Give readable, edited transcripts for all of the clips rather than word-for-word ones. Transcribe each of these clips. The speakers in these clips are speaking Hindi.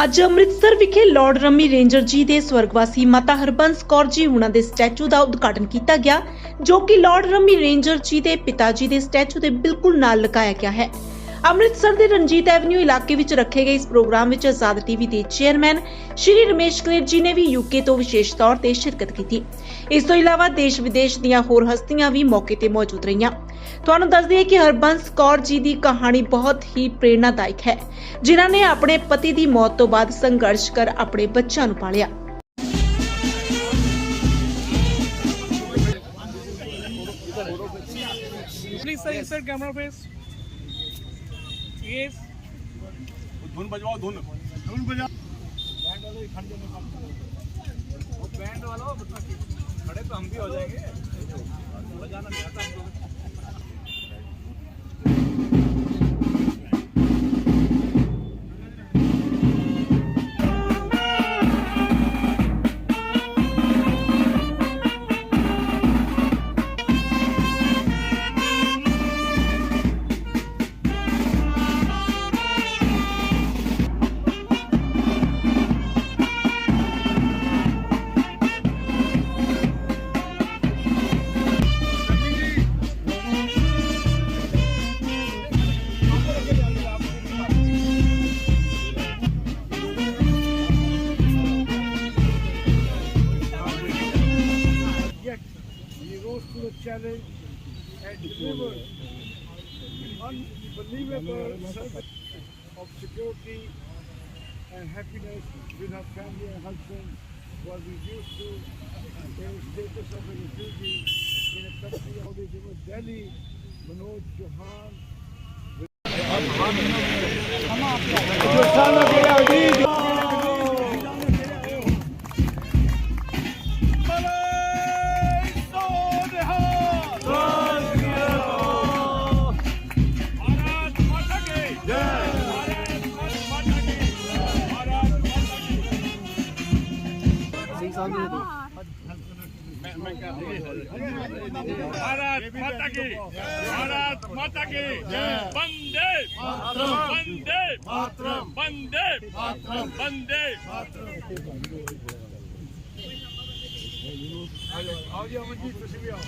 ਅੱਜ ਅੰਮ੍ਰਿਤਸਰ ਵਿਖੇ ਲਾਰਡ ਰਮੀ ਰੇਂਜਰ ਜੀ ਦੇ ਸਵਰਗਵਾਸੀ ਮਾਤਾ ਹਰਬੰਸ ਕੌਰ ਜੀ ਹੁਣਾਂ ਦੇ ਸਟੈਚੂ ਦਾ ਉਦਘਾਟਨ ਕੀਤਾ ਗਿਆ, ਜੋ ਕਿ ਲਾਰਡ ਰਮੀ ਰੇਂਜਰ ਜੀ ਦੇ ਪਿਤਾ ਜੀ ਦੇ ਸਟੈਚੂ ਦੇ ਬਿਲਕੁਲ ਨਾਲ ਲਗਾਇਆ ਗਿਆ ਹੈ। ਅੰਮ੍ਰਿਤਸਰ ਦੇ ਰਣਜੀਤ ਐਵਨਿਊ ਇਲਾਕੇ ਵਿੱਚ ਰੱਖੇ ਗਏ ਇਸ ਪ੍ਰੋਗਰਾਮ ਵਿੱਚ ਆਜ਼ਾਦ ਟੀਵੀ ਦੇ ਚੇਅਰਮੈਨ ਸ਼੍ਰੀ ਰਮੇਸ਼ ਕਲੇਰ ਜੀ ਨੇ ਵੀ ਯੂਕੇ ਤੋਂ ਵਿਸ਼ੇਸ਼ ਤੌਰ ਤੇ ਸ਼ਿਰਕਤ ਕੀਤੀ। ਇਸ ਤੋਂ ਇਲਾਵਾ ਦੇਸ਼ ਵਿਦੇਸ਼ ਦੀਆਂ ਹੋਰ ਹਸਤੀਆਂ ਵੀ ਮੌਕੇ ਤੇ ਮੌਜੂਦ ਰਹੀਆਂ। ਤੁਹਾਨੂੰ ਦੱਸ ਦਈਏ ਕਿ ਹਰਬੰਸ ਕੌਰ ਜੀ ਦੀ ਕਹਾਣੀ ਬਹੁਤ ਹੀ ਪ੍ਰੇਰਨਾਦਾਇਕ ਹੈ, ਜਿਨ੍ਹਾਂ ਨੇ ਆਪਣੇ ਪਤੀ ਦੀ ਮੌਤ ਤੋਂ ਬਾਅਦ ਸੰਘਰਸ਼ ਕਰ ਆਪਣੇ ਬੱਚਿਆਂ ਨੂੰ ਪਾਲਿਆ। Please sir, insert camera face. Yes. धुन बजवाओ, धुन बजा। बैंड वाला खड़े तो हम भी हो जाएंगे, बजाना नहीं आता हमको। To the challenge and delivered unbelievable service of security and happiness with her family and husband, was reduced to the status of a refugee in a country of Delhi. Manoj Chauhan. Bharat माता की, भारत माता की, वंदे वंदे वंदे वंदे। आओ जी अमन जी, खुशी भी आओ।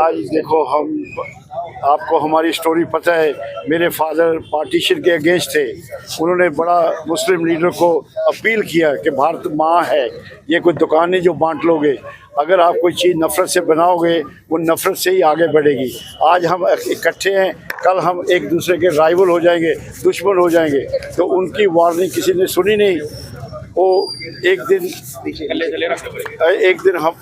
आज देखो, हम आपको हमारी स्टोरी पता है। मेरे फादर पार्टीशन के अगेंस्ट थे। उन्होंने बड़ा मुस्लिम लीडर को अपील किया कि भारत माँ है, ये कोई दुकान नहीं जो बांट लोगे। अगर आप कोई चीज़ नफ़रत से बनाओगे वो नफ़रत से ही आगे बढ़ेगी। आज हम इकट्ठे हैं, कल हम एक दूसरे के राइवल हो जाएंगे, दुश्मन हो जाएंगे। तो उनकी वार्निंग किसी ने सुनी नहीं। वो एक दिन हम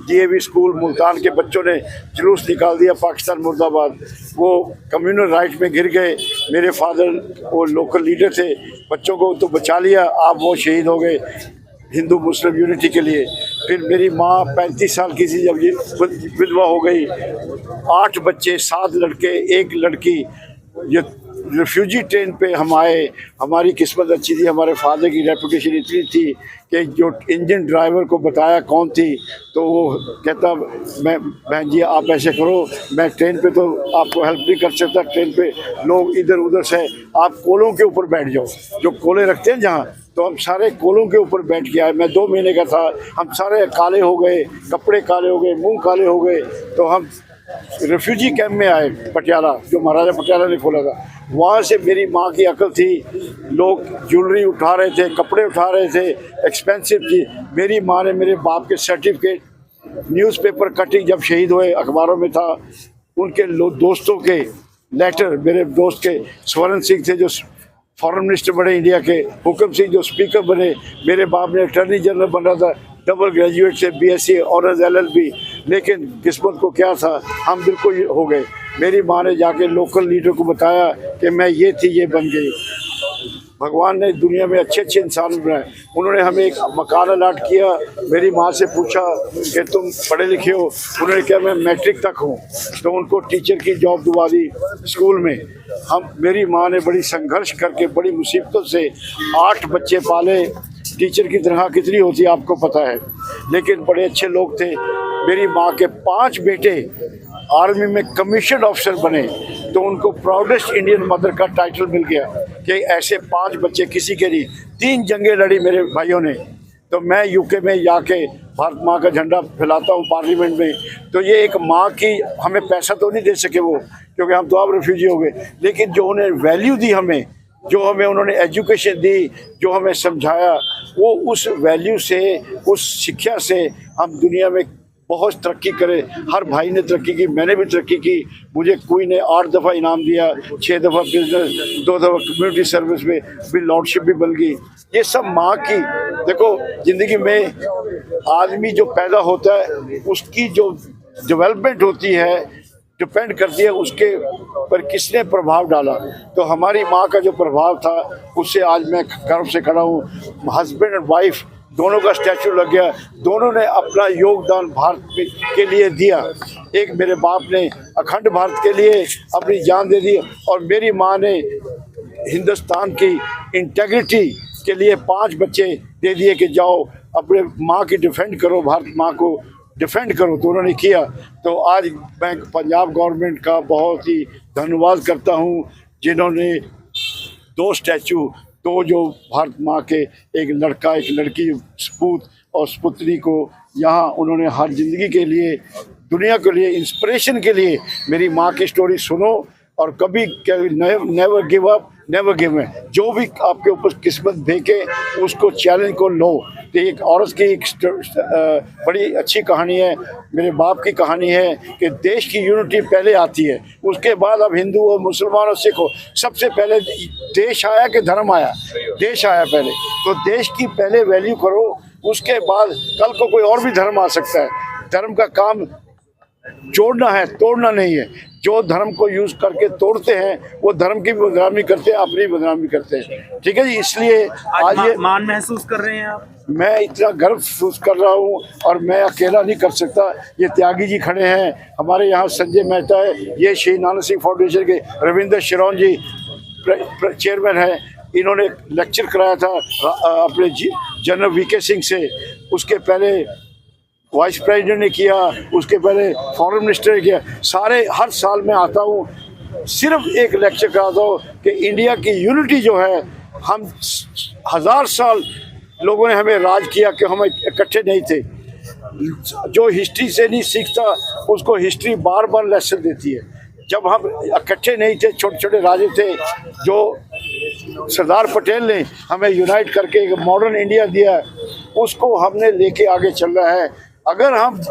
DAV स्कूल मुल्तान के बच्चों ने जुलूस निकाल दिया, पाकिस्तान मुर्दाबाद। वो कम्युनल राइट में गिर गए। मेरे फादर वो लोकल लीडर थे, बच्चों को तो बचा लिया, आप वो शहीद हो गए हिंदू मुस्लिम यूनिटी के लिए। फिर मेरी माँ 35 साल की थी जब ये विधवा हो गई। 8 बच्चे, 7 लड़के, 1 लड़की। ये रिफ्यूजी ट्रेन पे हम आए। हमारी किस्मत अच्छी थी, हमारे फादर की रेपुटेशन इतनी थी कि जो इंजन ड्राइवर को बताया कौन थी, तो वो कहता, मैं बहन जी आप ऐसे करो, मैं ट्रेन पे तो आपको हेल्प नहीं कर सकता, ट्रेन पे लोग इधर उधर से, आप कोलों के ऊपर बैठ जाओ, जो कोले रखते हैं जहाँ। तो हम सारे कोलों के ऊपर बैठ के आए। मैं 2 महीने का था। हम सारे काले हो गए, कपड़े काले हो गए, मुंह काले हो गए। तो हम रेफ्यूजी कैंप में आए पटियाला, जो महाराजा पटियाला ने खोला था। वहाँ से मेरी माँ की अकल थी। लोग ज्वेलरी उठा रहे थे, कपड़े उठा रहे थे, एक्सपेंसिव थी। मेरी माँ ने मेरे बाप के सर्टिफिकेट, न्यूज़पेपर कटिंग जब शहीद हुए अखबारों में था, उनके दोस्तों के लेटर, मेरे दोस्त के स्वर्ण सिंह थे जो फॉरेन मिनिस्टर बने इंडिया के, हुक्म सिंह जो स्पीकर बने, मेरे बाप ने अटॉर्नी जनरल बना था, डबल ग्रेजुएट से, BSc ऑनर्स LLB। लेकिन किस्मत को क्या था, हम बिल्कुल हो गए। मेरी माँ ने जाके लोकल लीडर को बताया कि मैं ये थी, ये बन गई। भगवान ने दुनिया में अच्छे अच्छे इंसान बनाए। उन्होंने हमें एक मकान अलाट किया। मेरी माँ से पूछा कि तुम पढ़े लिखे हो? उन्होंने कहा मैं मैट्रिक तक हूँ। तो उनको टीचर की जॉब दिलवा दी स्कूल में। मेरी माँ ने बड़ी संघर्ष करके, बड़ी मुसीबतों से 8 बच्चे पाले। टीचर की तनख्वाह कितनी होती है आपको पता है, लेकिन बड़े अच्छे लोग थे। मेरी माँ के 5 बेटे आर्मी में कमीशन ऑफिसर बने, तो उनको प्राउडेस्ट इंडियन मदर का टाइटल मिल गया कि ऐसे 5 बच्चे किसी के नहीं। 3 जंगें लड़ी मेरे भाइयों ने। तो मैं UK में जाके भारत माँ का झंडा फैलाता हूँ पार्लियामेंट में। तो ये एक माँ की, हमें पैसा तो नहीं दे सके वो, क्योंकि हम तो अब रेफ्यूजी हो गए, लेकिन जो उन्हें वैल्यू दी हमें, जो हमें उन्होंने एजुकेशन दी, जो हमें समझाया, वो उस वैल्यू से, उस शिक्षा से हम दुनिया में बहुत तरक्की करें। हर भाई ने तरक्की की, मैंने भी तरक्की की। मुझे कोई ने 8 दफ़ा इनाम दिया, 6 दफ़ा बिजनेस, 2 दफ़ा कम्युनिटी सर्विस में भी लॉर्डशिप भी बन गई। ये सब माँ की, देखो ज़िंदगी में आदमी जो पैदा होता है उसकी जो डेवलपमेंट होती है डिपेंड करती है उसके पर किसने प्रभाव डाला। तो हमारी माँ का जो प्रभाव था उससे आज मैं गर्व से खड़ा हूँ। हस्बैंड एंड वाइफ दोनों का स्टैचू लग गया। दोनों ने अपना योगदान भारत के लिए दिया। एक मेरे बाप ने अखंड भारत के लिए अपनी जान दे दी, और मेरी माँ ने हिंदुस्तान की इंटेग्रिटी के लिए 5 बच्चे दे दिए कि जाओ अपने माँ की डिफेंड करो, भारत माँ को डिफेंड करो। तो उन्होंने किया। तो आज मैं पंजाब गवर्नमेंट का बहुत ही धन्यवाद करता हूँ, जिन्होंने 2 स्टैचू, 2 जो भारत माँ के, एक लड़का एक लड़की, सपूत और सपुत्री को यहाँ उन्होंने हर ज़िंदगी के लिए, दुनिया के लिए, इंस्पिरेशन के लिए मेरी माँ की स्टोरी सुनो और कभी never give up, never give in. जो भी आपके ऊपर किस्मत देखे उसको चैलेंज को लो। तो एक औरत की एक बड़ी अच्छी कहानी है, मेरे बाप की कहानी है कि देश की यूनिटी पहले आती है, उसके बाद अब हिंदू हो, मुसलमान हो, सिख हो, सबसे पहले देश आया कि धर्म आया? देश आया पहले। तो देश की पहले वैल्यू करो, उसके बाद कल को कोई और भी धर्म आ सकता है। धर्म का काम जोड़ना है, तोड़ना नहीं है। जो धर्म को यूज करके तोड़ते हैं वो धर्म की बदनामी करते हैं, अपनी बदनामी करते हैं। ठीक है जी, इसलिए आज ये मान महसूस कर रहे हैं आप? मैं इतना गर्व महसूस कर रहा हूँ, और मैं अकेला नहीं कर सकता। ये त्यागी जी खड़े हैं, हमारे यहाँ संजय मेहता है, ये शहीद नानक सिंह फाउंडेशन के रविंद्र शिरोन जी चेयरमैन हैं। इन्होंने लेक्चर कराया था अपने जनरल VK सिंह से, उसके पहले वाइस प्रेसिडेंट ने किया, उसके पहले फॉरेन मिनिस्टर ने किया। सारे हर साल मैं आता हूँ, सिर्फ एक लेक्चर कराता हूँ कि इंडिया की यूनिटी जो है, हम 1000 साल लोगों ने हमें राज किया कि हम इकट्ठे नहीं थे, जो हिस्ट्री से नहीं सीखता उसको हिस्ट्री बार बार लेसन देती है। जब हम इकट्ठे नहीं थे, छोटे छोटे राजे थे, जो सरदार पटेल ने हमें यूनाइट करके एक मॉडर्न इंडिया दिया, उसको हमने लेके आगे चल रहा है। अगर हम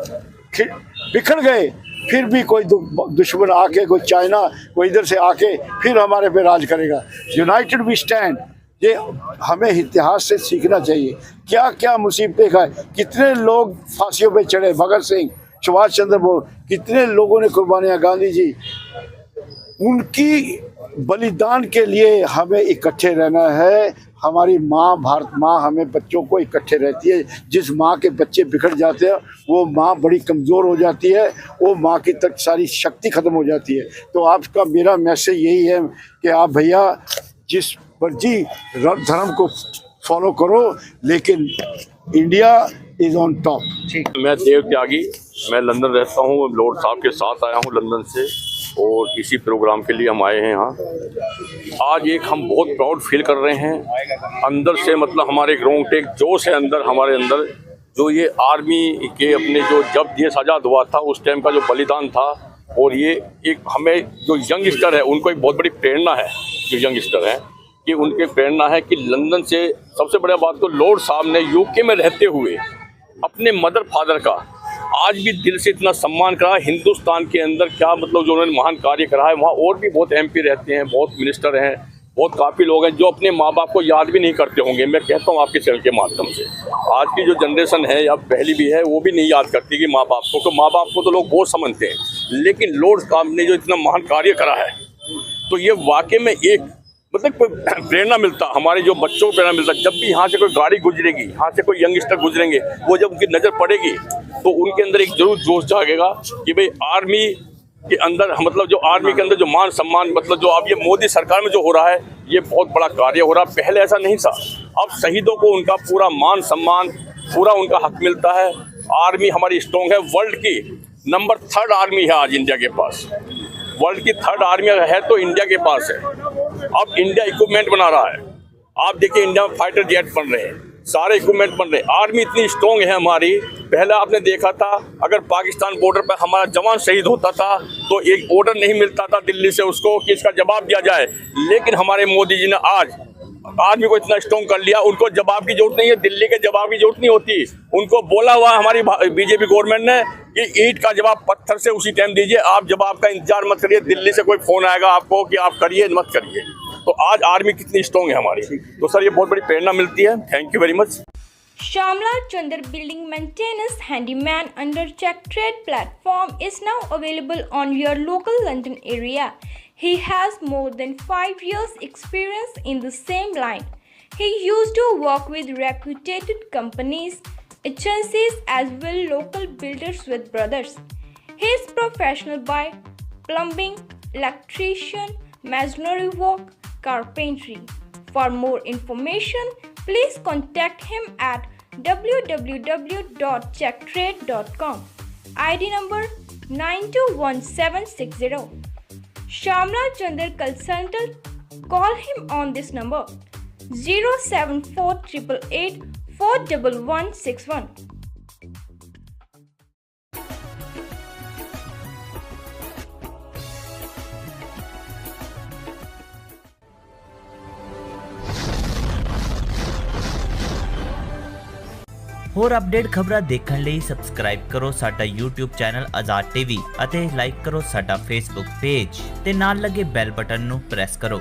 बिखर गए फिर भी कोई दुश्मन आके, कोई चाइना, कोई इधर से आके फिर हमारे पे राज करेगा। यूनाइटेड वी स्टैंड, ये हमें इतिहास से सीखना चाहिए। क्या क्या मुसीबतें खाए, कितने लोग फांसियों पे चढ़े, भगत सिंह, सुभाष चंद्र बोस, कितने लोगों ने कुर्बानियाँ, गांधी जी, उनकी बलिदान के लिए हमें इकट्ठे रहना है। हमारी माँ, भारत माँ, हमें बच्चों को इकट्ठे रहती है। जिस माँ के बच्चे बिखर जाते हैं वो माँ बड़ी कमज़ोर हो जाती है, वो माँ की तक सारी शक्ति ख़त्म हो जाती है। तो आपका मेरा मैसेज यही है कि आप भैया जिस मर्जी धर्म को फॉलो करो, लेकिन इंडिया इज़ ऑन टॉप। मैं देव त्यागी, मैं लंदन रहता हूँ, लॉर्ड साहब के साथ आया हूँ लंदन से, और इसी प्रोग्राम के लिए हम आए हैं यहाँ। आज एक हम बहुत प्राउड फील कर रहे हैं अंदर से, मतलब हमारे एक रोंगटे जोश है अंदर, हमारे अंदर, जो ये आर्मी के अपने जो जब देश आज़ाद हुआ था उस टाइम का जो बलिदान था। और ये एक हमें जो यंगस्टर है उनको एक बहुत बड़ी प्रेरणा है, जो यंगस्टर है कि उनकी प्रेरणा है कि लंदन से, सबसे बड़ी बात तो लॉर्ड साहब ने यूके में रहते हुए अपने मदर फादर का आज भी दिल से इतना सम्मान करा। हिंदुस्तान के अंदर क्या मतलब जो उन्होंने महान कार्य करा है, वहाँ और भी बहुत एमपी रहते हैं, बहुत मिनिस्टर हैं, बहुत काफ़ी लोग हैं जो अपने माँ बाप को याद भी नहीं करते होंगे। मैं कहता हूँ आपके चैनल के माध्यम से, आज की जो जनरेशन है या पहली भी है वो भी नहीं याद करती कि माँ बाप को, तो माँ बाप को तो लोग बहुत समझते हैं, लेकिन लॉर्ड साहब ने जो इतना महान कार्य करा है, तो ये वाकई में एक मतलब कोई प्रेरणा मिलता, हमारे जो बच्चों को प्रेरणा मिलता। जब भी यहाँ से कोई गाड़ी गुजरेगी, यहाँ से कोई यंगस्टर गुजरेंगे, वो जब उनकी नज़र पड़ेगी तो उनके अंदर एक जरूर जोश जागेगा कि भाई आर्मी के अंदर, मतलब जो आर्मी के अंदर जो मान सम्मान, मतलब जो अब ये मोदी सरकार में जो हो रहा है ये बहुत बड़ा कार्य हो रहा है। पहले ऐसा नहीं था, अब शहीदों को उनका पूरा मान सम्मान, पूरा उनका हक मिलता है। आर्मी हमारी स्ट्रॉन्ग है, वर्ल्ड की नंबर 3rd आर्मी है आज इंडिया के पास, वर्ल्ड की 3rd आर्मी है तो इंडिया के पास है। अब इंडिया इक्विपमेंट बना रहा है, आप देखिए इंडिया में फाइटर जेट बन रहे हैं, सारे इक्विपमेंट बन रहे हैं। आर्मी इतनी स्ट्रॉन्ग है हमारी। पहले आपने देखा था अगर पाकिस्तान बॉर्डर पर हमारा जवान शहीद होता था तो एक ऑर्डर नहीं मिलता था दिल्ली से उसको कि इसका जवाब दिया जाए, लेकिन हमारे मोदी जी ने आज आर्मी को इतना स्ट्रॉन्ग कर लिया, उनको जवाब की जरूरत नहीं है, दिल्ली के जवाब की जरूरत नहीं होती। उनको बोला हुआ हमारी बीजेपी गवर्नमेंट ने कि ईंट का जवाब पत्थर से उसी टाइम दीजिए, आप जवाब का इंतजार मत करिए, दिल्ली से कोई फोन आएगा आपको कि आप करिए मत करिए। तो आज आर्मी कितनी स्ट्रॉन्ग है हमारी, तो सर ये बहुत बड़ी प्रेरणा मिलती है। Thank you very much. Shamla Chandar Building Maintenance Handyman under Check Trade platform is now available on your local London area. He has more than 5 years experience in the same line. He used to work with reputed companies, agencies as well local builders with brothers. He is professional by plumbing, electrician, masonry work, carpentry. For more information, please contact him at www.checktrade.com. ID number 921760. Shamla Chandar Consultant. Call him on this number 07488 41161. ਹੋਰ ਅਪਡੇਟ ਖਬਰਾਂ ਦੇਖਣ ਲਈ ਸਬਸਕ੍ਰਾਈਬ ਕਰੋ ਸਾਡਾ YouTube ਚੈਨਲ ਆਜ਼ਾਦ ਟੀਵੀ ਅਤੇ ਲਾਈਕ ਕਰੋ ਸਾਡਾ Facebook ਪੇਜ ਤੇ ਨਾਲ ਲੱਗੇ ਬੈਲ ਬਟਨ ਨੂੰ ਪ੍ਰੈਸ ਕਰੋ।